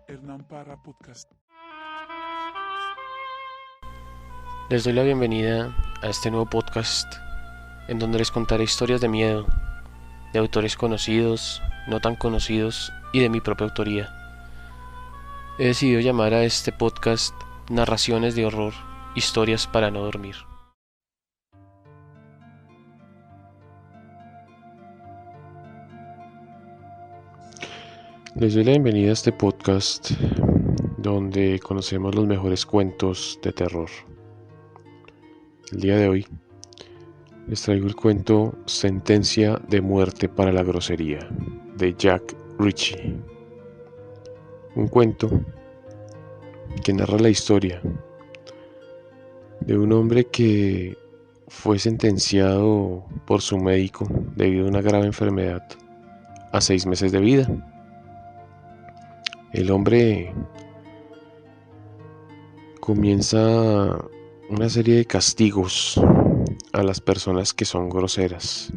Hernán Parra Podcast. Les doy la bienvenida a este nuevo podcast en donde les contaré historias de miedo, de autores conocidos, no tan conocidos y de mi propia autoría. He decidido llamar a este podcast Narraciones de Horror, Historias para no dormir. Les doy la bienvenida a este podcast donde conocemos los mejores cuentos de terror. El día de hoy les traigo el cuento Sentencia de muerte para la grosería de Jack Ritchie. Un cuento que narra la historia de un hombre que fue sentenciado por su médico debido a una grave enfermedad a 6 meses de vida. El hombre comienza una serie de castigos a las personas que son groseras,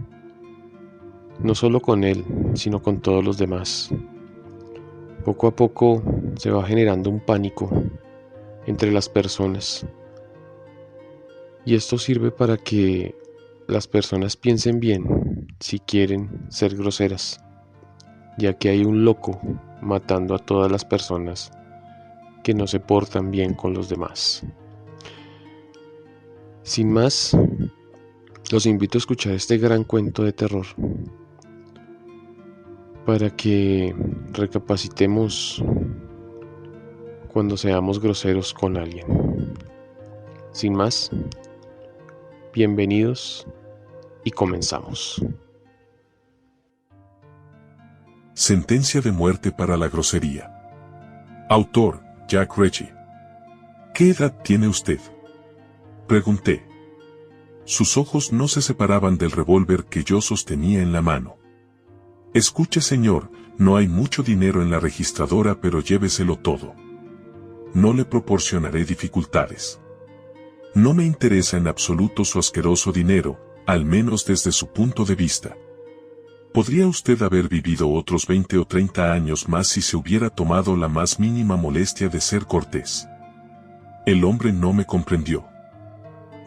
no solo con él, sino con todos los demás. Poco a poco se va generando un pánico entre las personas, y esto sirve para que las personas piensen bien si quieren ser groseras, ya que hay un loco matando a todas las personas que no se portan bien con los demás. Sin más, los invito a escuchar este gran cuento de terror para que recapacitemos cuando seamos groseros con alguien. Sin más, bienvenidos y comenzamos. Sentencia de muerte para la grosería. Autor, Jack Ritchie. ¿Qué edad tiene usted?, pregunté. Sus ojos no se separaban del revólver que yo sostenía en la mano. Escuche, señor, no hay mucho dinero en la registradora, pero lléveselo todo. No le proporcionaré dificultades. No me interesa en absoluto su asqueroso dinero, al menos desde su punto de vista. Podría usted haber vivido otros 20 o 30 años más si se hubiera tomado la más mínima molestia de ser cortés. El hombre no me comprendió.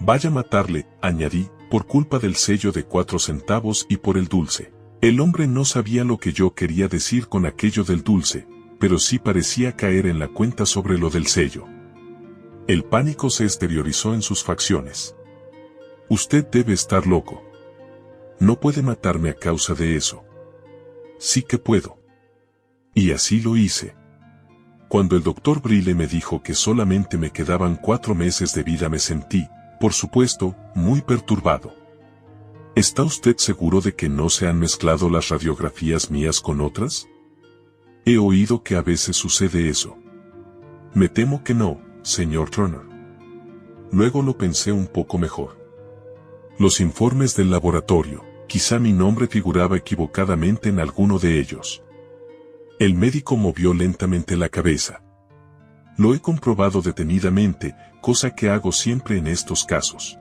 Vaya a matarle, añadí, por culpa del sello de 4 centavos y por el dulce. El hombre no sabía lo que yo quería decir con aquello del dulce, pero sí parecía caer en la cuenta sobre lo del sello. El pánico se exteriorizó en sus facciones. Usted debe estar loco. No puede matarme a causa de eso. Sí que puedo. Y así lo hice. Cuando el doctor Brille me dijo que solamente me quedaban 4 meses de vida, me sentí, por supuesto, muy perturbado. ¿Está usted seguro de que no se han mezclado las radiografías mías con otras? He oído que a veces sucede eso. Me temo que no, señor Turner. Luego lo pensé un poco mejor. Los informes del laboratorio, quizá mi nombre figuraba equivocadamente en alguno de ellos. El médico movió lentamente la cabeza. Lo he comprobado detenidamente, cosa que hago siempre en estos casos.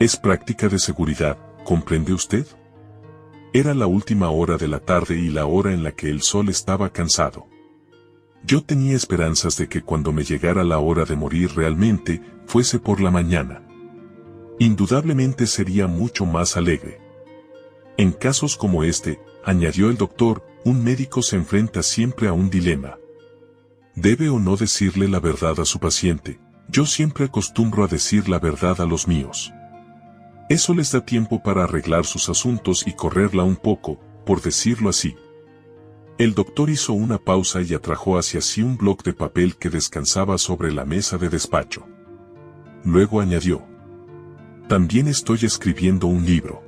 Es práctica de seguridad, ¿comprende usted? Era la última hora de la tarde y la hora en la que el sol estaba cansado. Yo tenía esperanzas de que cuando me llegara la hora de morir realmente, fuese por la mañana. Indudablemente sería mucho más alegre. En casos como este, añadió el doctor, un médico se enfrenta siempre a un dilema. ¿Debe o no decirle la verdad a su paciente? Yo siempre acostumbro a decir la verdad a los míos. Eso les da tiempo para arreglar sus asuntos y correrla un poco, por decirlo así. El doctor hizo una pausa y atrajo hacia sí un bloc de papel que descansaba sobre la mesa de despacho. Luego añadió: también estoy escribiendo un libro.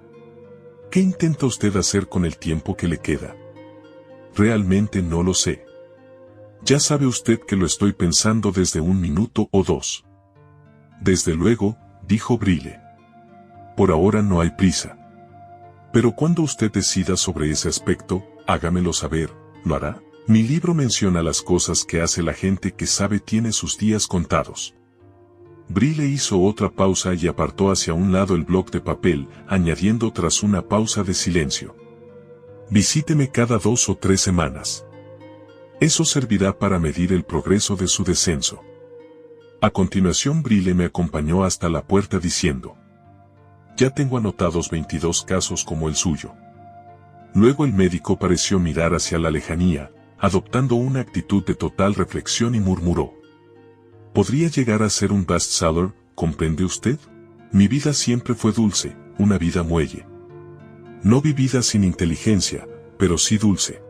¿Qué intenta usted hacer con el tiempo que le queda? Realmente no lo sé. Ya sabe usted que lo estoy pensando desde 1 minuto o 2. Desde luego, dijo Brille. Por ahora no hay prisa. Pero cuando usted decida sobre ese aspecto, hágamelo saber, ¿lo hará? Mi libro menciona las cosas que hace la gente que sabe tiene sus días contados. Brille hizo otra pausa y apartó hacia un lado el bloc de papel, añadiendo tras una pausa de silencio: visíteme cada 2 o 3 semanas. Eso servirá para medir el progreso de su descenso. A continuación Brille me acompañó hasta la puerta diciendo: ya tengo anotados 22 casos como el suyo. Luego el médico pareció mirar hacia la lejanía, adoptando una actitud de total reflexión y murmuró: podría llegar a ser un bestseller, ¿comprende usted? Mi vida siempre fue dulce, una vida muelle. No vivida sin inteligencia, pero sí dulce.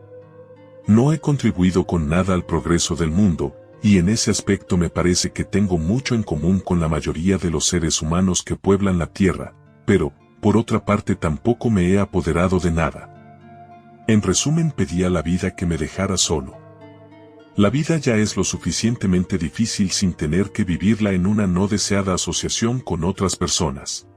No he contribuido con nada al progreso del mundo, y en ese aspecto me parece que tengo mucho en común con la mayoría de los seres humanos que pueblan la tierra, pero, por otra parte tampoco me he apoderado de nada. En resumen, pedí a la vida que me dejara solo. La vida ya es lo suficientemente difícil sin tener que vivirla en una no deseada asociación con otras personas.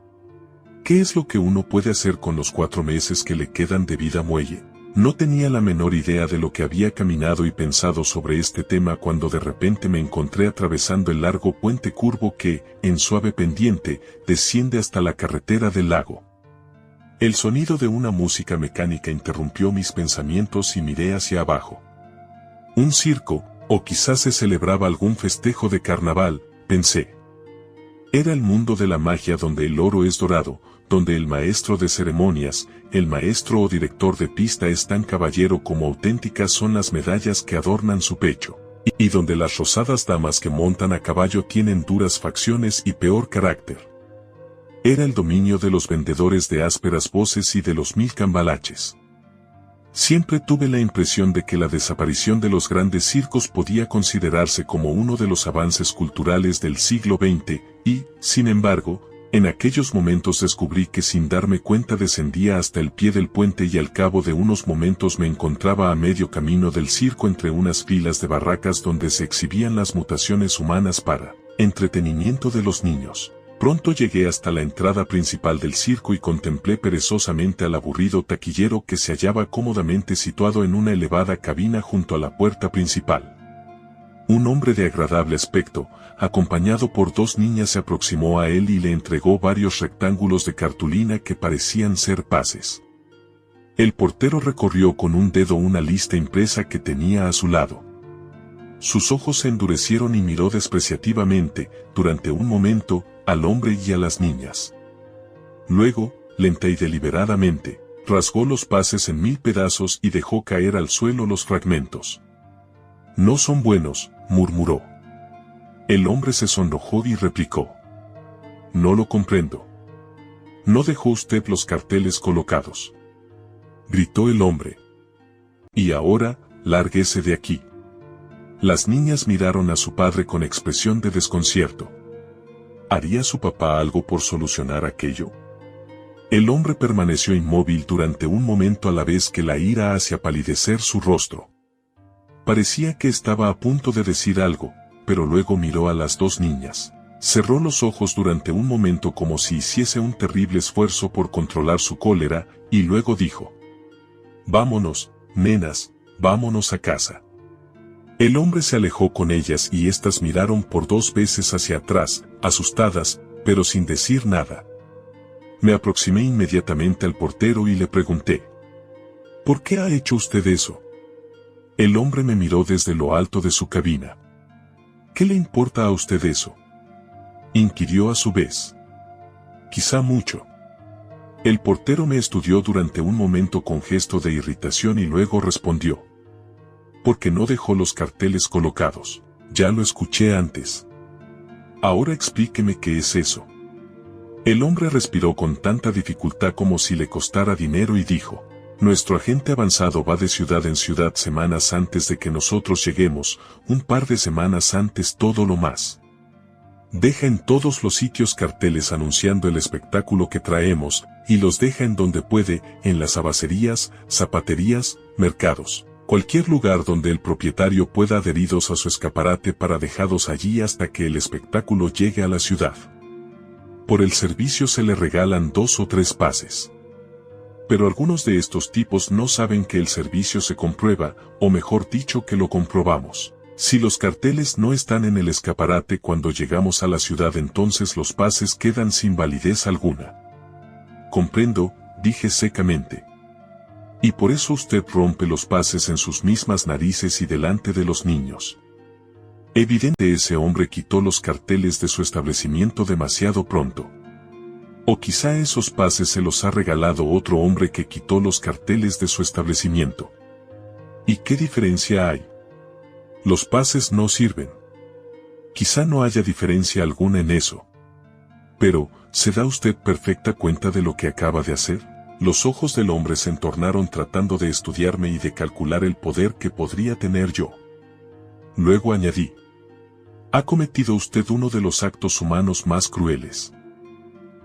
¿Qué es lo que uno puede hacer con los 4 meses que le quedan de vida muelle? No tenía la menor idea de lo que había caminado y pensado sobre este tema cuando de repente me encontré atravesando el largo puente curvo que, en suave pendiente, desciende hasta la carretera del lago. El sonido de una música mecánica interrumpió mis pensamientos y miré hacia abajo. Un circo, o quizás se celebraba algún festejo de carnaval, pensé. Era el mundo de la magia donde el oro es dorado, donde el maestro de ceremonias, el maestro o director de pista es tan caballero como auténticas son las medallas que adornan su pecho, y donde las rosadas damas que montan a caballo tienen duras facciones y peor carácter. Era el dominio de los vendedores de ásperas voces y de los 1000 cambalaches. Siempre tuve la impresión de que la desaparición de los grandes circos podía considerarse como uno de los avances culturales del siglo XX, y, sin embargo, en aquellos momentos descubrí que sin darme cuenta descendía hasta el pie del puente y al cabo de unos momentos me encontraba a medio camino del circo entre unas filas de barracas donde se exhibían las mutaciones humanas para entretenimiento de los niños. Pronto llegué hasta la entrada principal del circo y contemplé perezosamente al aburrido taquillero que se hallaba cómodamente situado en una elevada cabina junto a la puerta principal. Un hombre de agradable aspecto, acompañado por 2 niñas, se aproximó a él y le entregó varios rectángulos de cartulina que parecían ser pases. El portero recorrió con un dedo una lista impresa que tenía a su lado. Sus ojos se endurecieron y miró despreciativamente, durante un momento, al hombre y a las niñas. Luego, lenta y deliberadamente, rasgó los pases en 1000 pedazos y dejó caer al suelo los fragmentos. No son buenos, murmuró. El hombre se sonrojó y replicó: no lo comprendo. ¿No dejó usted los carteles colocados?, gritó el hombre. Y ahora, lárguese de aquí. Las niñas miraron a su padre con expresión de desconcierto. ¿Haría su papá algo por solucionar aquello? El hombre permaneció inmóvil durante un momento a la vez que la ira hacía palidecer su rostro. Parecía que estaba a punto de decir algo, pero luego miró a las 2 niñas. Cerró los ojos durante un momento como si hiciese un terrible esfuerzo por controlar su cólera, y luego dijo: vámonos, nenas, vámonos a casa. El hombre se alejó con ellas y éstas miraron por 2 veces hacia atrás, asustadas, pero sin decir nada. Me aproximé inmediatamente al portero y le pregunté: ¿por qué ha hecho usted eso? El hombre me miró desde lo alto de su cabina. ¿Qué le importa a usted eso?, inquirió a su vez. Quizá mucho. El portero me estudió durante un momento con gesto de irritación y luego respondió: porque no dejó los carteles colocados. Ya lo escuché antes. Ahora explíqueme qué es eso. El hombre respiró con tanta dificultad como si le costara dinero y dijo: nuestro agente avanzado va de ciudad en ciudad semanas antes de que nosotros lleguemos, un par de semanas antes todo lo más. Deja en todos los sitios carteles anunciando el espectáculo que traemos, y los deja en donde puede, en las abacerías, zapaterías, mercados, cualquier lugar donde el propietario pueda adheridos a su escaparate para dejados allí hasta que el espectáculo llegue a la ciudad. Por el servicio se le regalan 2 o 3 pases. Pero algunos de estos tipos no saben que el servicio se comprueba, o mejor dicho que lo comprobamos. Si los carteles no están en el escaparate cuando llegamos a la ciudad, entonces los pases quedan sin validez alguna. Comprendo, dije secamente. Y por eso usted rompe los pases en sus mismas narices y delante de los niños. Evidente ese hombre quitó los carteles de su establecimiento demasiado pronto. O quizá esos pases se los ha regalado otro hombre que quitó los carteles de su establecimiento. ¿Y qué diferencia hay? Los pases no sirven. Quizá no haya diferencia alguna en eso. Pero, ¿se da usted perfecta cuenta de lo que acaba de hacer? Los ojos del hombre se entornaron tratando de estudiarme y de calcular el poder que podría tener yo. Luego añadí: ha cometido usted uno de los actos humanos más crueles.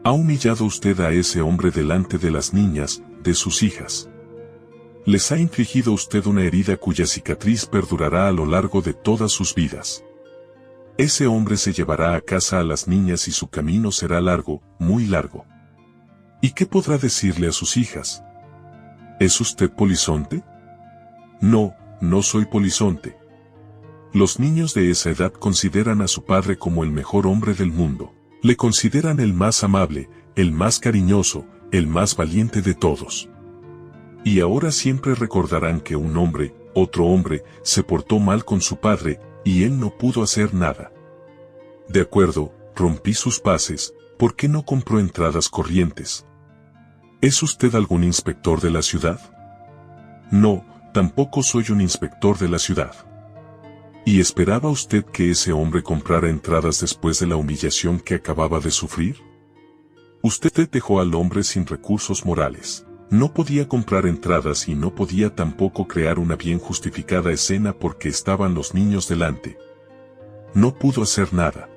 Ha humillado usted a ese hombre delante de las niñas, de sus hijas. Les ha infligido usted una herida cuya cicatriz perdurará a lo largo de todas sus vidas. Ese hombre se llevará a casa a las niñas y su camino será largo, muy largo. ¿Y qué podrá decirle a sus hijas? ¿Es usted polizonte? No, no soy polizonte. Los niños de esa edad consideran a su padre como el mejor hombre del mundo. Le consideran el más amable, el más cariñoso, el más valiente de todos. Y ahora siempre recordarán que un hombre, otro hombre, se portó mal con su padre, y él no pudo hacer nada. De acuerdo, rompí sus pases. ¿Por qué no compró entradas corrientes? ¿Es usted algún inspector de la ciudad? No, tampoco soy un inspector de la ciudad. ¿Y esperaba usted que ese hombre comprara entradas después de la humillación que acababa de sufrir? Usted dejó al hombre sin recursos morales. No podía comprar entradas y no podía tampoco crear una bien justificada escena porque estaban los niños delante. No pudo hacer nada.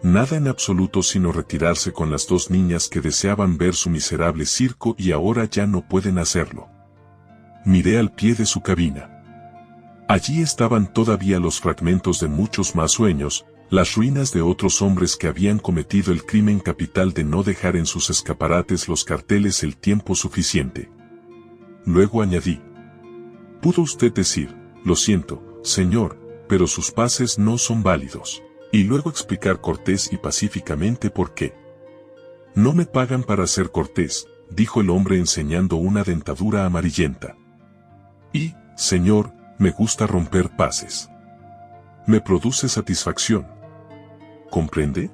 Nada en absoluto sino retirarse con las dos niñas que deseaban ver su miserable circo y ahora ya no pueden hacerlo. Miré al pie de su cabina. Allí estaban todavía los fragmentos de muchos más sueños, las ruinas de otros hombres que habían cometido el crimen capital de no dejar en sus escaparates los carteles el tiempo suficiente. Luego añadí: pudo usted decir, lo siento, señor, pero sus pases no son válidos. Y luego explicar cortés y pacíficamente por qué. No me pagan para ser cortés, dijo el hombre enseñando una dentadura amarillenta. Y, señor, me gusta romper pases. Me produce satisfacción. ¿Comprende?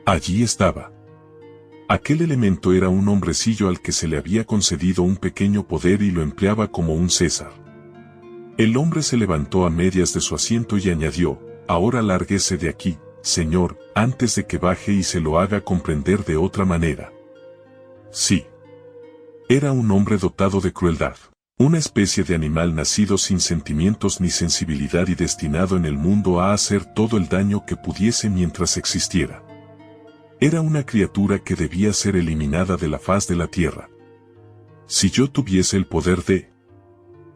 Allí estaba. Aquel elemento era un hombrecillo al que se le había concedido un pequeño poder y lo empleaba como un César. El hombre se levantó a medias de su asiento y añadió: ahora lárguese de aquí, señor, antes de que baje y se lo haga comprender de otra manera. Sí. Era un hombre dotado de crueldad. Una especie de animal nacido sin sentimientos ni sensibilidad y destinado en el mundo a hacer todo el daño que pudiese mientras existiera. Era una criatura que debía ser eliminada de la faz de la tierra. Si yo tuviese el poder de...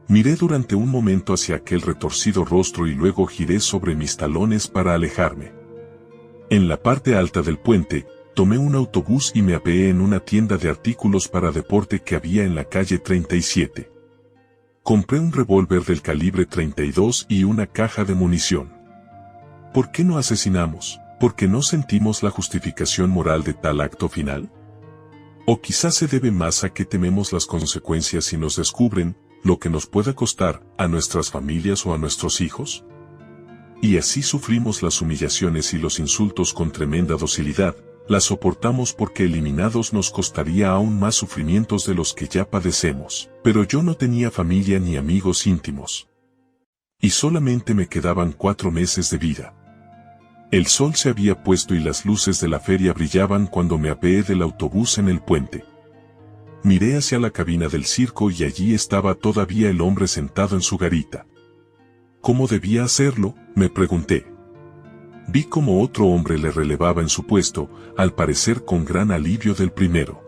Miré durante un momento hacia aquel retorcido rostro y luego giré sobre mis talones para alejarme. En la parte alta del puente, tomé un autobús y me apeé en una tienda de artículos para deporte que había en la calle 37. Compré un revólver del calibre 32 y una caja de munición. ¿Por qué no asesinamos? ¿Porque no sentimos la justificación moral de tal acto final? O quizás se debe más a que tememos las consecuencias si nos descubren, lo que nos pueda costar, a nuestras familias o a nuestros hijos. Y así sufrimos las humillaciones y los insultos con tremenda docilidad, las soportamos porque eliminados nos costaría aún más sufrimientos de los que ya padecemos. Pero yo no tenía familia ni amigos íntimos. Y solamente me quedaban 4 meses de vida. El sol se había puesto y las luces de la feria brillaban cuando me apeé del autobús en el puente. Miré hacia la cabina del circo y allí estaba todavía el hombre sentado en su garita. ¿Cómo debía hacerlo?, me pregunté. Vi cómo otro hombre le relevaba en su puesto, al parecer con gran alivio del primero.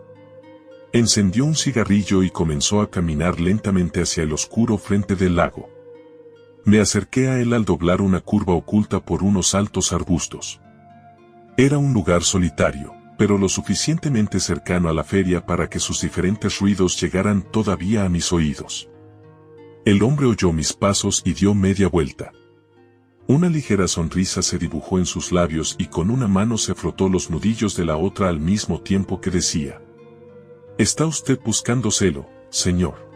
Encendió un cigarrillo y comenzó a caminar lentamente hacia el oscuro frente del lago. Me acerqué a él al doblar una curva oculta por unos altos arbustos. Era un lugar solitario, pero lo suficientemente cercano a la feria para que sus diferentes ruidos llegaran todavía a mis oídos. El hombre oyó mis pasos y dio media vuelta. Una ligera sonrisa se dibujó en sus labios y con una mano se frotó los nudillos de la otra al mismo tiempo que decía: «Está usted buscando celo, señor».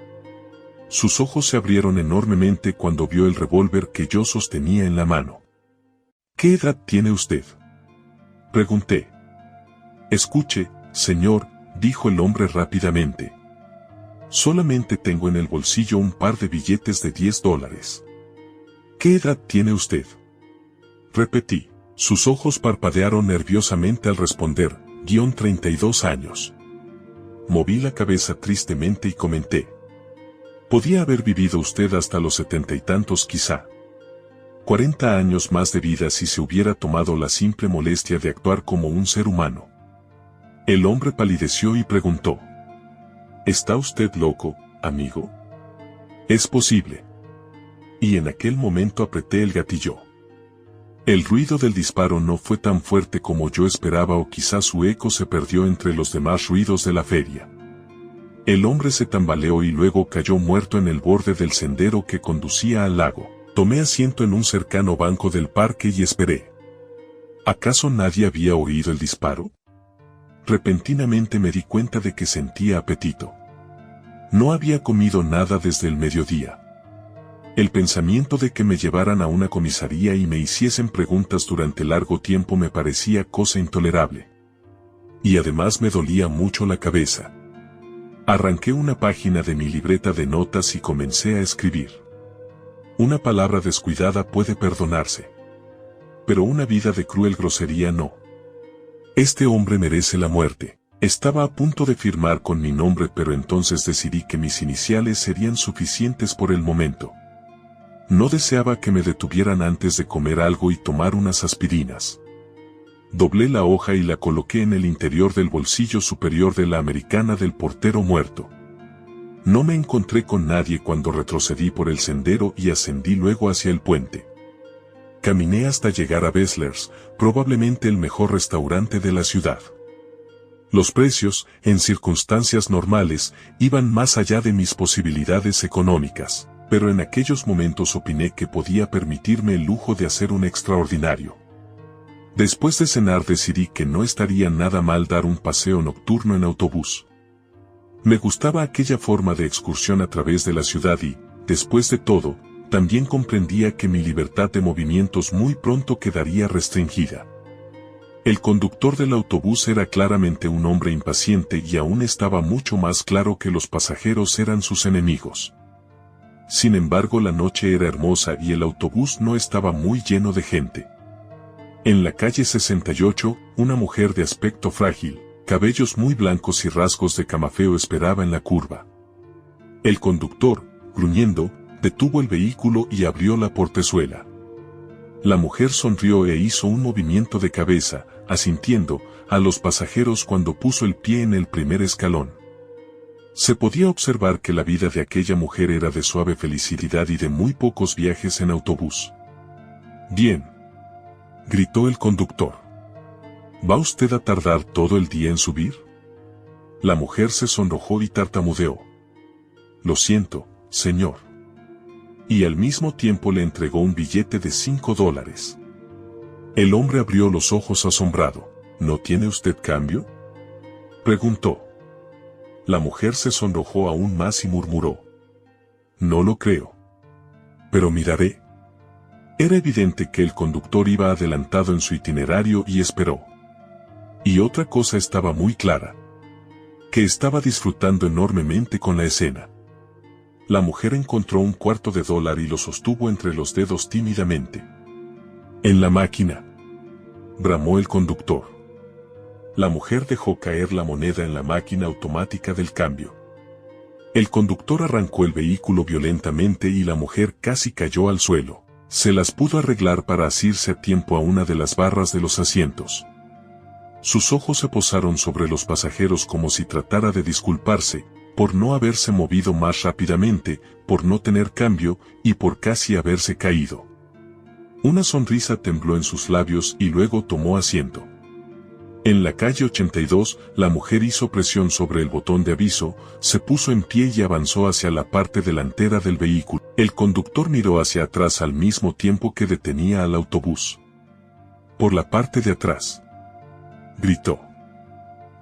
Sus ojos se abrieron enormemente cuando vio el revólver que yo sostenía en la mano. ¿Qué edad tiene usted?, pregunté. Escuche, señor, dijo el hombre rápidamente. Solamente tengo en el bolsillo un par de billetes de $10. ¿Qué edad tiene usted?, repetí. Sus ojos parpadearon nerviosamente al responder, 32 años. Moví la cabeza tristemente y comenté. Podía haber vivido usted hasta los 70 y tantos quizá. 40 años más de vida si se hubiera tomado la simple molestia de actuar como un ser humano. El hombre palideció y preguntó. ¿Está usted loco, amigo? Es posible. Y en aquel momento apreté el gatillo. El ruido del disparo no fue tan fuerte como yo esperaba o quizás su eco se perdió entre los demás ruidos de la feria. El hombre se tambaleó y luego cayó muerto en el borde del sendero que conducía al lago. Tomé asiento en un cercano banco del parque y esperé. ¿Acaso nadie había oído el disparo? Repentinamente me di cuenta de que sentía apetito. No había comido nada desde el mediodía. El pensamiento de que me llevaran a una comisaría y me hiciesen preguntas durante largo tiempo me parecía cosa intolerable. Y además me dolía mucho la cabeza. Arranqué una página de mi libreta de notas y comencé a escribir. Una palabra descuidada puede perdonarse. Pero una vida de cruel grosería no. Este hombre merece la muerte. Estaba a punto de firmar con mi nombre, pero entonces decidí que mis iniciales serían suficientes por el momento. No deseaba que me detuvieran antes de comer algo y tomar unas aspirinas. Doblé la hoja y la coloqué en el interior del bolsillo superior de la americana del portero muerto. No me encontré con nadie cuando retrocedí por el sendero y ascendí luego hacia el puente. Caminé hasta llegar a Besler's, probablemente el mejor restaurante de la ciudad. Los precios, en circunstancias normales, iban más allá de mis posibilidades económicas, pero en aquellos momentos opiné que podía permitirme el lujo de hacer un extraordinario. Después de cenar decidí que no estaría nada mal dar un paseo nocturno en autobús. Me gustaba aquella forma de excursión a través de la ciudad y, después de todo, también comprendía que mi libertad de movimientos muy pronto quedaría restringida. El conductor del autobús era claramente un hombre impaciente y aún estaba mucho más claro que los pasajeros eran sus enemigos. Sin embargo, la noche era hermosa y el autobús no estaba muy lleno de gente. En la calle 68, una mujer de aspecto frágil, cabellos muy blancos y rasgos de camafeo esperaba en la curva. El conductor, gruñendo, detuvo el vehículo y abrió la portezuela. La mujer sonrió e hizo un movimiento de cabeza, asintiendo a los pasajeros cuando puso el pie en el primer escalón. Se podía observar que la vida de aquella mujer era de suave felicidad y de muy pocos viajes en autobús. «Bien», gritó el conductor. «¿Va usted a tardar todo el día en subir?». La mujer se sonrojó y tartamudeó. «Lo siento, señor». Y al mismo tiempo le entregó un billete de $5. El hombre abrió los ojos asombrado. «¿No tiene usted cambio?», preguntó. La mujer se sonrojó aún más y murmuró. «No lo creo. Pero miraré». Era evidente que el conductor iba adelantado en su itinerario y esperó. Y otra cosa estaba muy clara. Que estaba disfrutando enormemente con la escena. La mujer encontró un $1/4 y lo sostuvo entre los dedos tímidamente. «En la máquina», bramó el conductor. La mujer dejó caer la moneda en la máquina automática del cambio. El conductor arrancó el vehículo violentamente y la mujer casi cayó al suelo. Se las pudo arreglar para asirse a tiempo a una de las barras de los asientos. Sus ojos se posaron sobre los pasajeros como si tratara de disculparse, por no haberse movido más rápidamente, por no tener cambio y por casi haberse caído. Una sonrisa tembló en sus labios y luego tomó asiento. En la calle 82, la mujer hizo presión sobre el botón de aviso, se puso en pie y avanzó hacia la parte delantera del vehículo. El conductor miró hacia atrás al mismo tiempo que detenía al autobús. «Por la parte de atrás», gritó.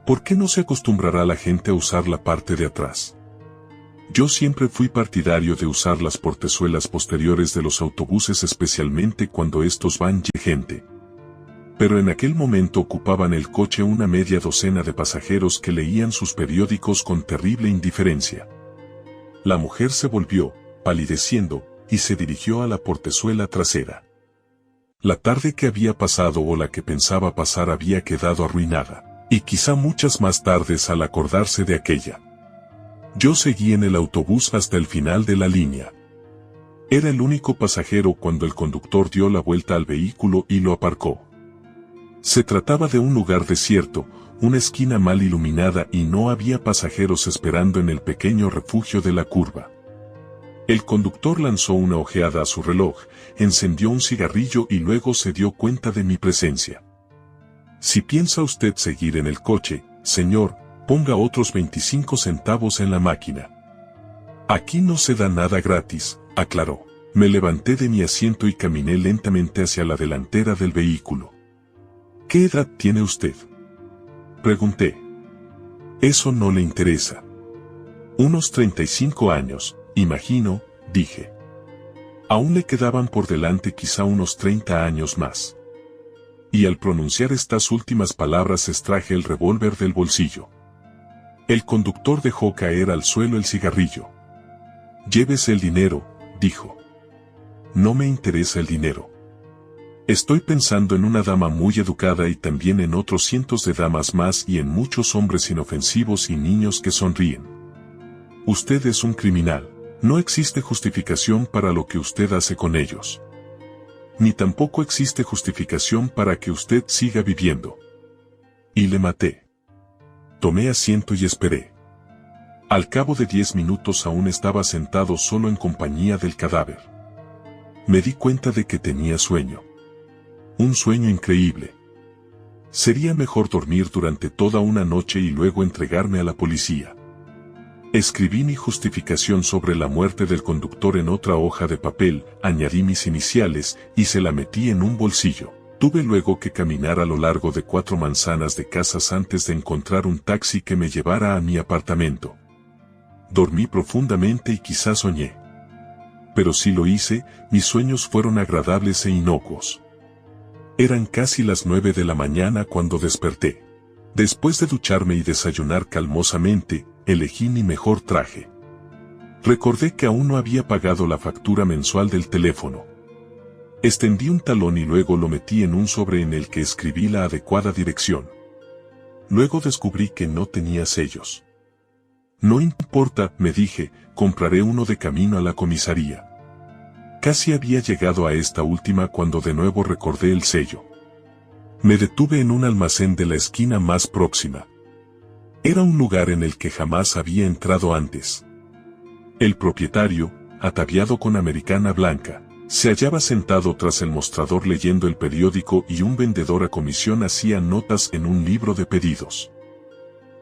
«¿Por qué no se acostumbrará la gente a usar la parte de atrás?». Yo siempre fui partidario de usar las portezuelas posteriores de los autobuses, especialmente cuando estos van llenos de gente. Pero en aquel momento ocupaban el coche una media docena de pasajeros que leían sus periódicos con terrible indiferencia. La mujer se volvió, palideciendo, y se dirigió a la portezuela trasera. La tarde que había pasado o la que pensaba pasar había quedado arruinada, y quizá muchas más tardes al acordarse de aquella. Yo seguí en el autobús hasta el final de la línea. Era el único pasajero cuando el conductor dio la vuelta al vehículo y lo aparcó. Se trataba de un lugar desierto, una esquina mal iluminada y no había pasajeros esperando en el pequeño refugio de la curva. El conductor lanzó una ojeada a su reloj, encendió un cigarrillo y luego se dio cuenta de mi presencia. Si piensa usted seguir en el coche, señor, ponga otros 25 centavos en la máquina. Aquí no se da nada gratis, aclaró. Me levanté de mi asiento y caminé lentamente hacia la delantera del vehículo. ¿Qué edad tiene usted?, pregunté. Eso no le interesa. Unos 35 años, imagino, dije. Aún le quedaban por delante quizá unos 30 años más. Y al pronunciar estas últimas palabras extraje el revólver del bolsillo. El conductor dejó caer al suelo el cigarrillo. Llévese el dinero, dijo. No me interesa el dinero. Estoy pensando en una dama muy educada y también en otros cientos de damas más y en muchos hombres inofensivos y niños que sonríen. Usted es un criminal. No existe justificación para lo que usted hace con ellos. Ni tampoco existe justificación para que usted siga viviendo. Y le maté. Tomé asiento y esperé. Al cabo de 10 minutos aún estaba sentado solo en compañía del cadáver. Me di cuenta de que tenía sueño. Un sueño increíble. Sería mejor dormir durante toda una noche y luego entregarme a la policía. Escribí mi justificación sobre la muerte del conductor en otra hoja de papel, añadí mis iniciales y se la metí en un bolsillo. Tuve luego que caminar a lo largo de 4 manzanas de casas antes de encontrar un taxi que me llevara a mi apartamento. Dormí profundamente y quizás soñé. Pero si lo hice, mis sueños fueron agradables e inocuos. Eran casi las 9 de la mañana cuando desperté. Después de ducharme y desayunar calmosamente, elegí mi mejor traje. Recordé que aún no había pagado la factura mensual del teléfono. Extendí un talón y luego lo metí en un sobre en el que escribí la adecuada dirección. Luego descubrí que no tenía sellos. No importa, me dije, compraré uno de camino a la comisaría. Casi había llegado a esta última cuando de nuevo recordé el sello. Me detuve en un almacén de la esquina más próxima. Era un lugar en el que jamás había entrado antes. El propietario, ataviado con americana blanca, se hallaba sentado tras el mostrador leyendo el periódico y un vendedor a comisión hacía notas en un libro de pedidos.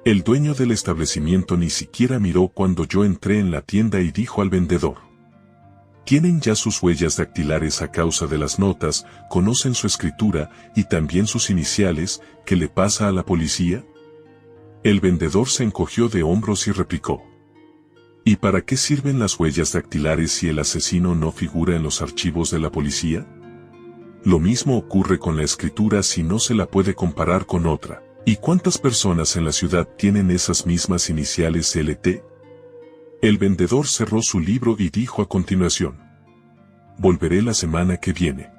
El dueño del establecimiento ni siquiera miró cuando yo entré en la tienda y dijo al vendedor: «Tienen ya sus huellas dactilares a causa de las notas, conocen su escritura y también sus iniciales, ¿qué le pasa a la policía?». El vendedor se encogió de hombros y replicó: «¿Y para qué sirven las huellas dactilares si el asesino no figura en los archivos de la policía? Lo mismo ocurre con la escritura si no se la puede comparar con otra. ¿Y cuántas personas en la ciudad tienen esas mismas iniciales LT?». El vendedor cerró su libro y dijo a continuación: «Volveré la semana que viene».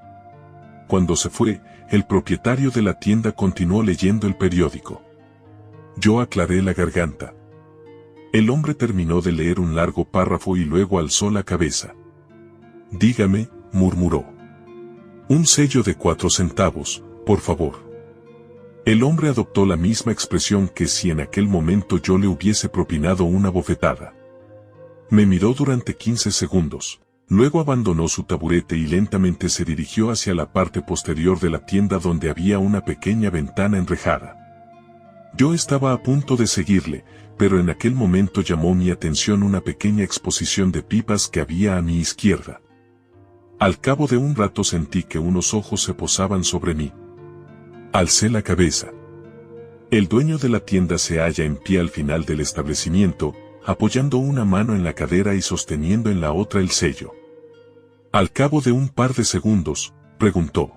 Cuando se fue, el propietario de la tienda continuó leyendo el periódico. Yo aclaré la garganta. El hombre terminó de leer un largo párrafo y luego alzó la cabeza. «Dígame», murmuró. «Un sello de 4 centavos, por favor». El hombre adoptó la misma expresión que si en aquel momento yo le hubiese propinado una bofetada. Me miró durante 15 segundos, luego abandonó su taburete y lentamente se dirigió hacia la parte posterior de la tienda donde había una pequeña ventana enrejada. Yo estaba a punto de seguirle, pero en aquel momento llamó mi atención una pequeña exposición de pipas que había a mi izquierda. Al cabo de un rato sentí que unos ojos se posaban sobre mí. Alcé la cabeza. El dueño de la tienda se halla en pie al final del establecimiento, apoyando una mano en la cadera y sosteniendo en la otra el sello. Al cabo de un par de segundos, preguntó: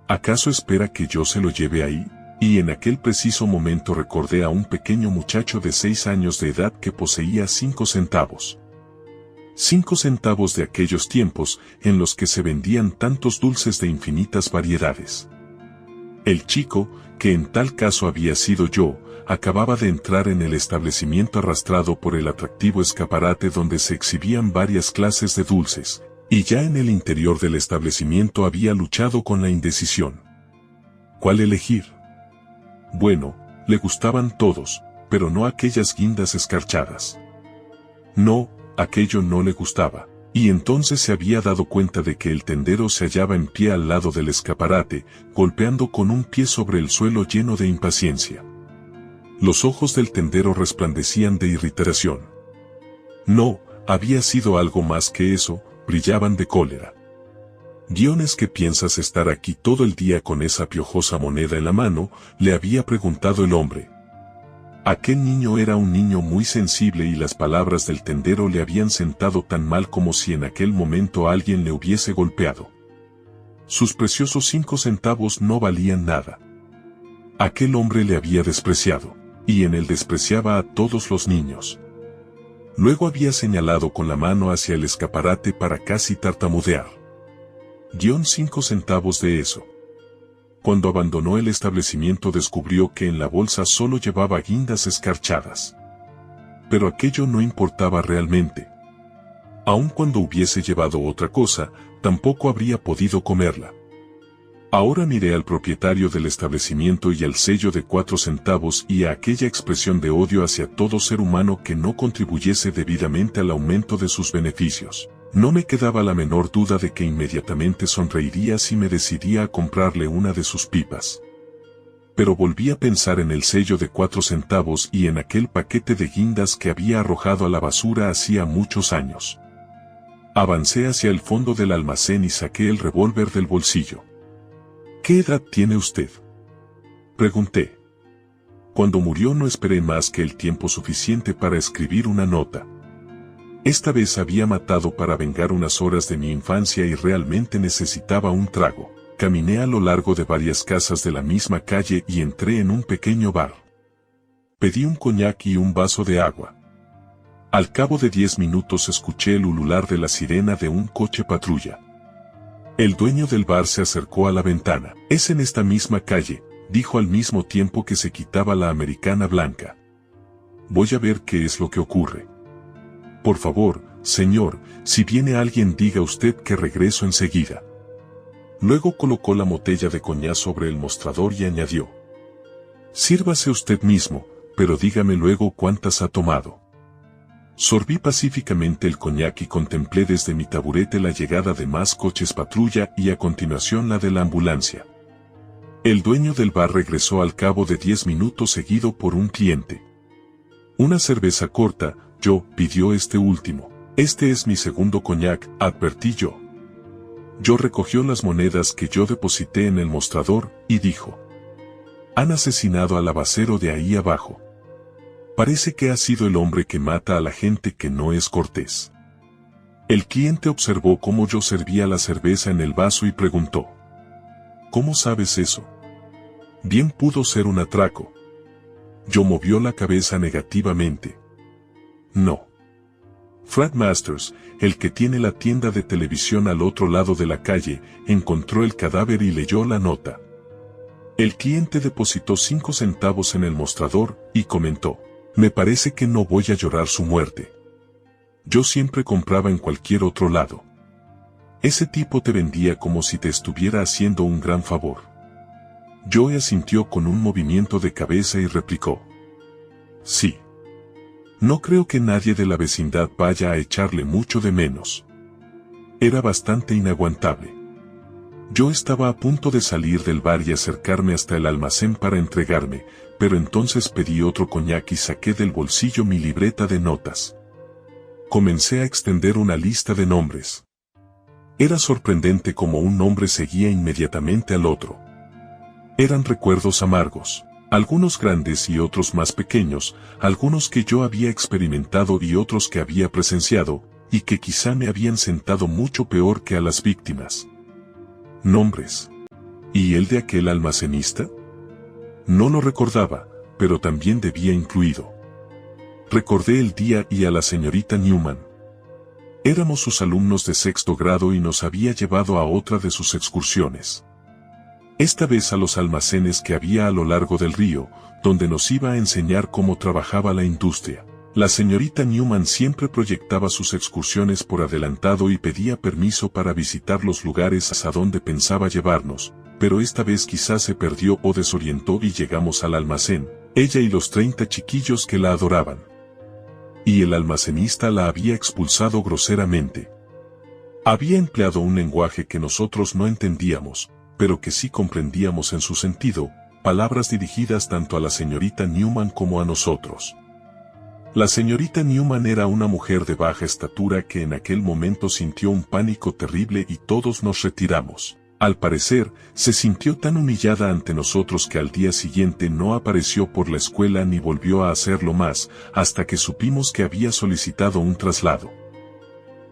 ¿acaso espera que yo se lo lleve ahí? Y en aquel preciso momento recordé a un pequeño muchacho de 6 años de edad que poseía 5 centavos. 5 centavos de aquellos tiempos en los que se vendían tantos dulces de infinitas variedades. El chico, que en tal caso había sido yo, acababa de entrar en el establecimiento arrastrado por el atractivo escaparate donde se exhibían varias clases de dulces, y ya en el interior del establecimiento había luchado con la indecisión. ¿Cuál elegir? Bueno, le gustaban todos, pero no aquellas guindas escarchadas. No, aquello no le gustaba, y entonces se había dado cuenta de que el tendero se hallaba en pie al lado del escaparate, golpeando con un pie sobre el suelo lleno de impaciencia. Los ojos del tendero resplandecían de irritación. No, había sido algo más que eso, brillaban de cólera. —¿Guiones que piensas estar aquí todo el día con esa piojosa moneda en la mano? —le había preguntado el hombre. Aquel niño era un niño muy sensible y las palabras del tendero le habían sentado tan mal como si en aquel momento alguien le hubiese golpeado. Sus preciosos 5 centavos no valían nada. Aquel hombre le había despreciado, y en él despreciaba a todos los niños. Luego había señalado con la mano hacia el escaparate para casi tartamudear. —5 centavos de eso. Cuando abandonó el establecimiento descubrió que en la bolsa solo llevaba guindas escarchadas. Pero aquello no importaba realmente. Aun cuando hubiese llevado otra cosa, tampoco habría podido comerla. Ahora miré al propietario del establecimiento y al sello de 4 centavos y a aquella expresión de odio hacia todo ser humano que no contribuyese debidamente al aumento de sus beneficios. No me quedaba la menor duda de que inmediatamente sonreiría si me decidía a comprarle una de sus pipas. Pero volví a pensar en el sello de 4 centavos y en aquel paquete de guindas que había arrojado a la basura hacía muchos años. Avancé hacia el fondo del almacén y saqué el revólver del bolsillo. —¿Qué edad tiene usted? —pregunté. Cuando murió no esperé más que el tiempo suficiente para escribir una nota. Esta vez había matado para vengar unas horas de mi infancia y realmente necesitaba un trago. Caminé a lo largo de varias casas de la misma calle y entré en un pequeño bar. Pedí un coñac y un vaso de agua. Al cabo de 10 minutos escuché el ulular de la sirena de un coche patrulla. El dueño del bar se acercó a la ventana. —Es en esta misma calle —dijo al mismo tiempo que se quitaba la americana blanca. —Voy a ver qué es lo que ocurre. Por favor, señor, si viene alguien diga usted que regreso enseguida. Luego colocó la botella de coñac sobre el mostrador y añadió: sírvase usted mismo, pero dígame luego cuántas ha tomado. Sorbí pacíficamente el coñac y contemplé desde mi taburete la llegada de más coches patrulla y a continuación la de la ambulancia. El dueño del bar regresó al cabo de 10 minutos seguido por un cliente. —Una cerveza corta, yo, pidió este último. —Este es mi segundo coñac, advertí yo. Yo recogió las monedas que yo deposité en el mostrador, y dijo: han asesinado al abacero de ahí abajo. Parece que ha sido el hombre que mata a la gente que no es cortés. El cliente observó cómo yo servía la cerveza en el vaso y preguntó: ¿cómo sabes eso? Bien pudo ser un atraco. Yo movió la cabeza negativamente. No. Fred Masters, el que tiene la tienda de televisión al otro lado de la calle, encontró el cadáver y leyó la nota. El cliente depositó 5 centavos en el mostrador y comentó: me parece que no voy a llorar su muerte. Yo siempre compraba en cualquier otro lado. Ese tipo te vendía como si te estuviera haciendo un gran favor. Joe asintió con un movimiento de cabeza y replicó: sí. No creo que nadie de la vecindad vaya a echarle mucho de menos. Era bastante inaguantable. Yo estaba a punto de salir del bar y acercarme hasta el almacén para entregarme, pero entonces pedí otro coñac y saqué del bolsillo mi libreta de notas. Comencé a extender una lista de nombres. Era sorprendente cómo un nombre seguía inmediatamente al otro. Eran recuerdos amargos. Algunos grandes y otros más pequeños, algunos que yo había experimentado y otros que había presenciado, y que quizá me habían sentado mucho peor que a las víctimas. Nombres. ¿Y el de aquel almacenista? No lo recordaba, pero también debía incluido. Recordé el día y a la señorita Newman. Éramos sus alumnos de 6º grado y nos había llevado a otra de sus excursiones. Esta vez a los almacenes que había a lo largo del río, donde nos iba a enseñar cómo trabajaba la industria. La señorita Newman siempre proyectaba sus excursiones por adelantado y pedía permiso para visitar los lugares a donde pensaba llevarnos, pero esta vez quizás se perdió o desorientó y llegamos al almacén, ella y los 30 chiquillos que la adoraban. Y el almacenista la había expulsado groseramente. Había empleado un lenguaje que nosotros no entendíamos, pero que sí comprendíamos en su sentido, palabras dirigidas tanto a la señorita Newman como a nosotros. La señorita Newman era una mujer de baja estatura que en aquel momento sintió un pánico terrible y todos nos retiramos. Al parecer, se sintió tan humillada ante nosotros que al día siguiente no apareció por la escuela ni volvió a hacerlo más, hasta que supimos que había solicitado un traslado.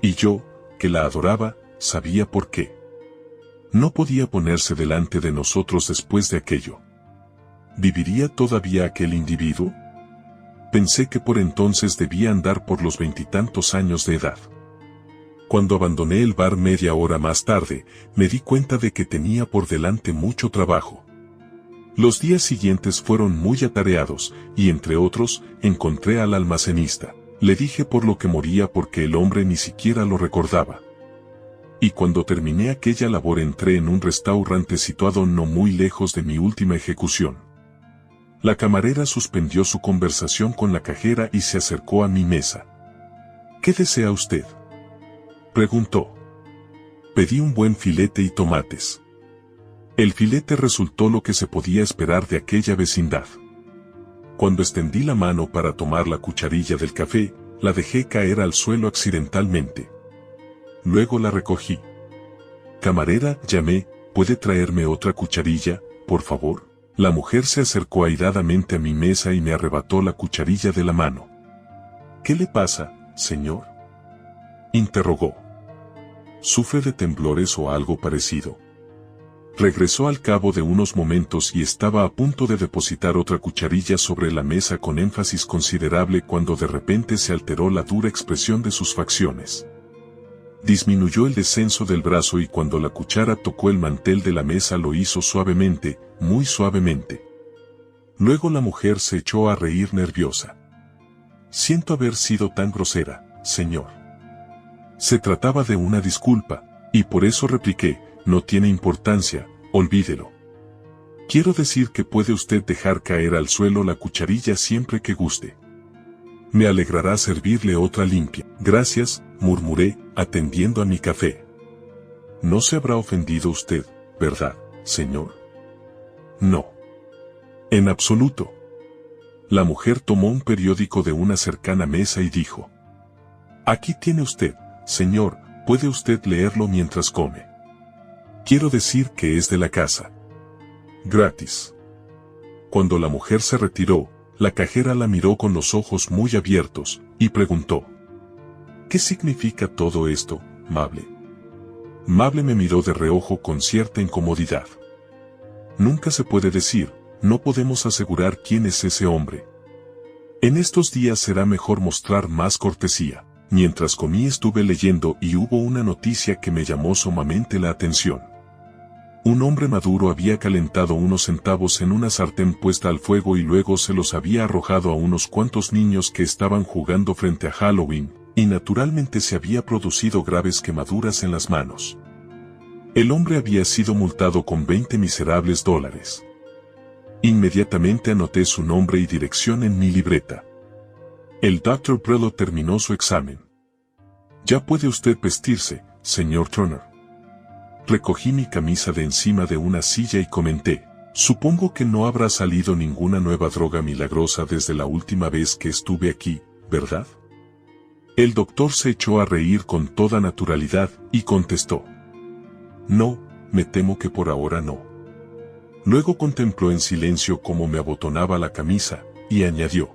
Y yo, que la adoraba, sabía por qué. No podía ponerse delante de nosotros después de aquello. ¿Viviría todavía aquel individuo? Pensé que por entonces debía andar por los 20 y tantos años de edad. Cuando abandoné el bar media hora más tarde, me di cuenta de que tenía por delante mucho trabajo. Los días siguientes fueron muy atareados, y entre otros, encontré al almacenista. Le dije por lo que moría porque el hombre ni siquiera lo recordaba. Y cuando terminé aquella labor entré en un restaurante situado no muy lejos de mi última ejecución. La camarera suspendió su conversación con la cajera y se acercó a mi mesa. ¿Qué desea usted?, preguntó. Pedí un buen filete y tomates. El filete resultó lo que se podía esperar de aquella vecindad. Cuando extendí la mano para tomar la cucharilla del café, la dejé caer al suelo accidentalmente. Luego la recogí. Camarera, llamé, ¿puede traerme otra cucharilla, por favor? La mujer se acercó airadamente a mi mesa y me arrebató la cucharilla de la mano. ¿Qué le pasa, señor?, interrogó. ¿Sufre de temblores o algo parecido? Regresó al cabo de unos momentos y estaba a punto de depositar otra cucharilla sobre la mesa con énfasis considerable cuando de repente se alteró la dura expresión de sus facciones. Disminuyó el descenso del brazo y cuando la cuchara tocó el mantel de la mesa lo hizo suavemente, muy suavemente. Luego la mujer se echó a reír nerviosa. Siento haber sido tan grosera, señor. Se trataba de una disculpa, y por eso repliqué, no tiene importancia, olvídelo. Quiero decir que puede usted dejar caer al suelo la cucharilla siempre que guste. Me alegrará servirle otra limpia. Gracias, murmuré, atendiendo a mi café. No se habrá ofendido usted, ¿verdad, señor? No. En absoluto. La mujer tomó un periódico de una cercana mesa y dijo: Aquí tiene usted, señor, puede usted leerlo mientras come. Quiero decir que es de la casa. Gratis. Cuando la mujer se retiró, la cajera la miró con los ojos muy abiertos, y preguntó: ¿Qué significa todo esto, Mable? Mable me miró de reojo con cierta incomodidad. Nunca se puede decir, no podemos asegurar quién es ese hombre. En estos días será mejor mostrar más cortesía. Mientras comí estuve leyendo y hubo una noticia que me llamó sumamente la atención. Un hombre maduro había calentado unos centavos en una sartén puesta al fuego y luego se los había arrojado a unos cuantos niños que estaban jugando frente a Halloween, y naturalmente se había producido graves quemaduras en las manos. El hombre había sido multado con 20 miserables dólares. Inmediatamente anoté su nombre y dirección en mi libreta. El Dr. Brello terminó su examen. Ya puede usted vestirse, señor Turner. Recogí mi camisa de encima de una silla y comenté: supongo que no habrá salido ninguna nueva droga milagrosa desde la última vez que estuve aquí, ¿verdad? El doctor se echó a reír con toda naturalidad y contestó: no, me temo que por ahora no. Luego contempló en silencio cómo me abotonaba la camisa, y añadió: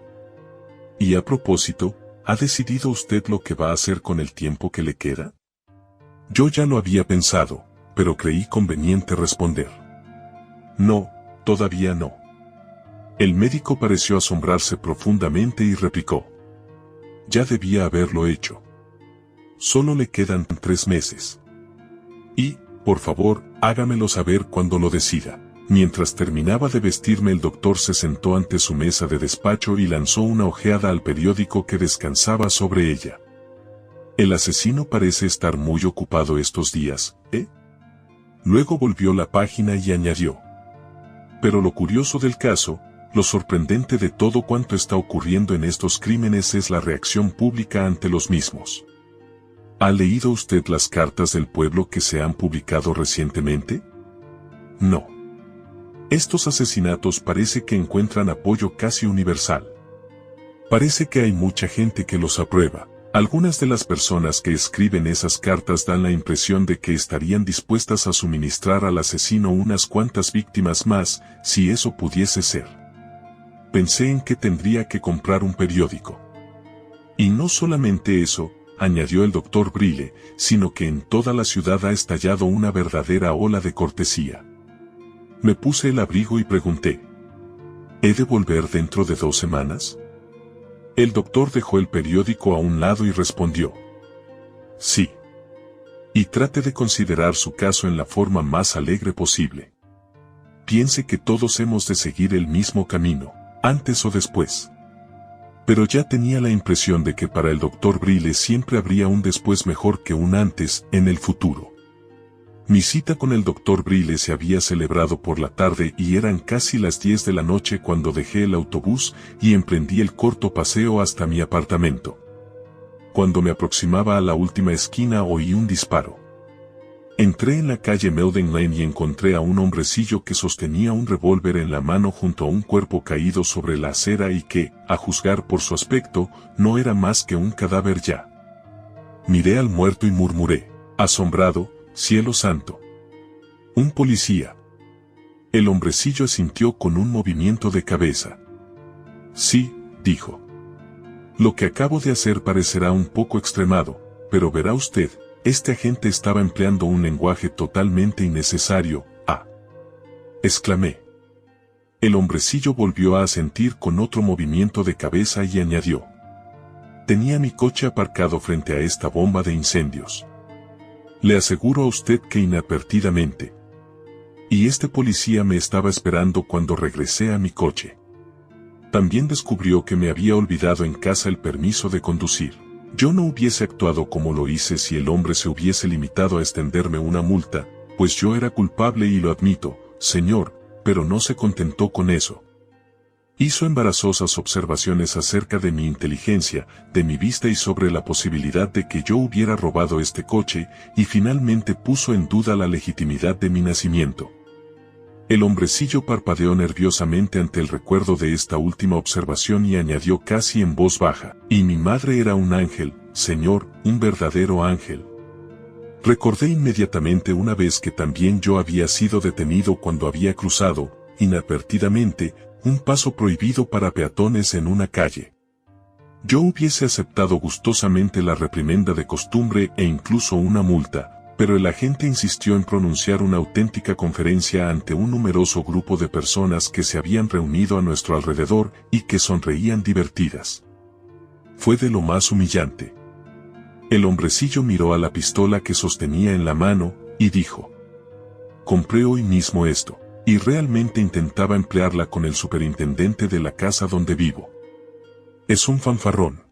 «Y a propósito, ¿ha decidido usted lo que va a hacer con el tiempo que le queda?». Yo ya lo había pensado, pero creí conveniente responder: «No, todavía no». El médico pareció asombrarse profundamente y replicó: «Ya debía haberlo hecho. Solo le quedan 3 meses. Y, por favor, hágamelo saber cuando lo decida». Mientras terminaba de vestirme, el doctor se sentó ante su mesa de despacho y lanzó una ojeada al periódico que descansaba sobre ella. «El asesino parece estar muy ocupado estos días, ¿eh?». Luego volvió la página y añadió: «Pero lo curioso del caso, lo sorprendente de todo cuanto está ocurriendo en estos crímenes es la reacción pública ante los mismos. ¿Ha leído usted las cartas del pueblo que se han publicado recientemente? No. Estos asesinatos parece que encuentran apoyo casi universal. Parece que hay mucha gente que los aprueba. Algunas de las personas que escriben esas cartas dan la impresión de que estarían dispuestas a suministrar al asesino unas cuantas víctimas más, si eso pudiese ser. Pensé en que tendría que comprar un periódico. Y no solamente eso», añadió el doctor Brille, «sino que en toda la ciudad ha estallado una verdadera ola de cortesía». Me puse el abrigo y pregunté: «¿He de volver dentro de 2 semanas?». El doctor dejó el periódico a un lado y respondió: «Sí. Y trate de considerar su caso en la forma más alegre posible. Piense que todos hemos de seguir el mismo camino, antes o después». Pero ya tenía la impresión de que para el doctor Brille siempre habría un después mejor que un antes en el futuro. Mi cita con el doctor Brille se había celebrado por la tarde y eran casi las 10 de la noche cuando dejé el autobús y emprendí el corto paseo hasta mi apartamento. Cuando me aproximaba a la última esquina oí un disparo. Entré en la calle Melden Lane y encontré a un hombrecillo que sostenía un revólver en la mano junto a un cuerpo caído sobre la acera y que, a juzgar por su aspecto, no era más que un cadáver ya. Miré al muerto y murmuré, asombrado: «Cielo santo. Un policía». El hombrecillo asintió con un movimiento de cabeza. «Sí», dijo. «Lo que acabo de hacer parecerá un poco extremado, pero verá usted, este agente estaba empleando un lenguaje totalmente innecesario». «Ah», exclamé. El hombrecillo volvió a asentir con otro movimiento de cabeza y añadió: «Tenía mi coche aparcado frente a esta bomba de incendios. Le aseguro a usted que inadvertidamente. Y este policía me estaba esperando cuando regresé a mi coche. También descubrió que me había olvidado en casa el permiso de conducir. Yo no hubiese actuado como lo hice si el hombre se hubiese limitado a extenderme una multa, pues yo era culpable y lo admito, señor, pero no se contentó con eso. Hizo embarazosas observaciones acerca de mi inteligencia, de mi vista y sobre la posibilidad de que yo hubiera robado este coche, y finalmente puso en duda la legitimidad de mi nacimiento». El hombrecillo parpadeó nerviosamente ante el recuerdo de esta última observación y añadió casi en voz baja: «Y mi madre era un ángel, señor, un verdadero ángel». Recordé inmediatamente una vez que también yo había sido detenido cuando había cruzado, inadvertidamente, un paso prohibido para peatones en una calle. Yo hubiese aceptado gustosamente la reprimenda de costumbre e incluso una multa, pero el agente insistió en pronunciar una auténtica conferencia ante un numeroso grupo de personas que se habían reunido a nuestro alrededor y que sonreían divertidas. Fue de lo más humillante. El hombrecillo miró a la pistola que sostenía en la mano y dijo: «Compré hoy mismo esto, y realmente intentaba emplearla con el superintendente de la casa donde vivo. Es un fanfarrón».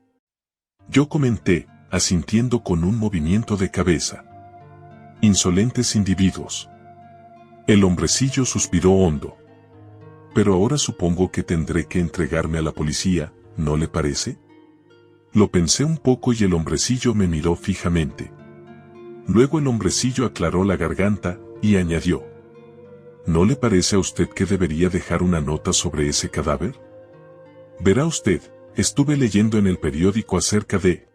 Yo comenté, asintiendo con un movimiento de cabeza: «Insolentes individuos». El hombrecillo suspiró hondo. «Pero ahora supongo que tendré que entregarme a la policía, ¿no le parece?». Lo pensé un poco y el hombrecillo me miró fijamente. Luego el hombrecillo aclaró la garganta y añadió: «¿No le parece a usted que debería dejar una nota sobre ese cadáver? Verá usted, estuve leyendo en el periódico acerca de...».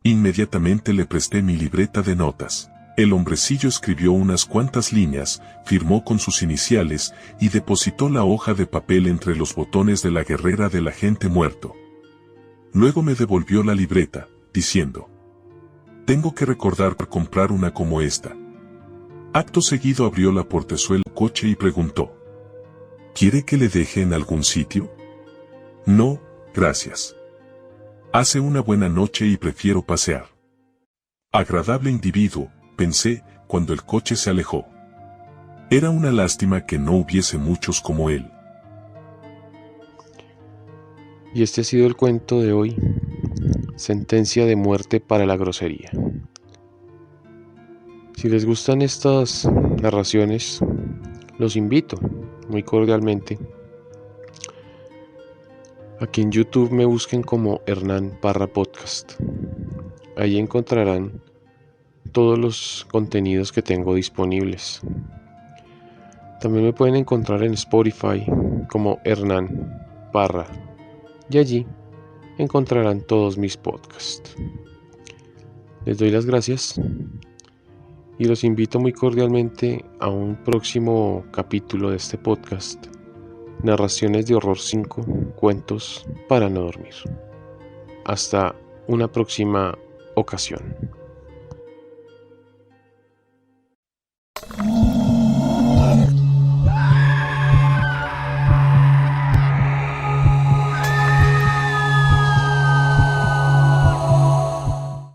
Inmediatamente le presté mi libreta de notas. El hombrecillo escribió unas cuantas líneas, firmó con sus iniciales y depositó la hoja de papel entre los botones de la guerrera del agente muerto. Luego me devolvió la libreta, diciendo: «Tengo que recordar comprar una como esta». Acto seguido abrió la portezuela del coche y preguntó: «¿Quiere que le deje en algún sitio?». «No, gracias. Hace una buena noche y prefiero pasear». Agradable individuo, pensé, cuando el coche se alejó. Era una lástima que no hubiese muchos como él. Y este ha sido el cuento de hoy. Sentencia de muerte para la grosería. Si les gustan estas narraciones, los invito muy cordialmente a que en YouTube me busquen como Hernán Parra Podcast. Ahí encontrarán todos los contenidos que tengo disponibles. También me pueden encontrar en Spotify como Hernán Parra y allí encontrarán todos mis podcasts. Les doy las gracias y los invito muy cordialmente a un próximo capítulo de este podcast, Narraciones de Horror 5, Cuentos para no dormir. Hasta una próxima ocasión.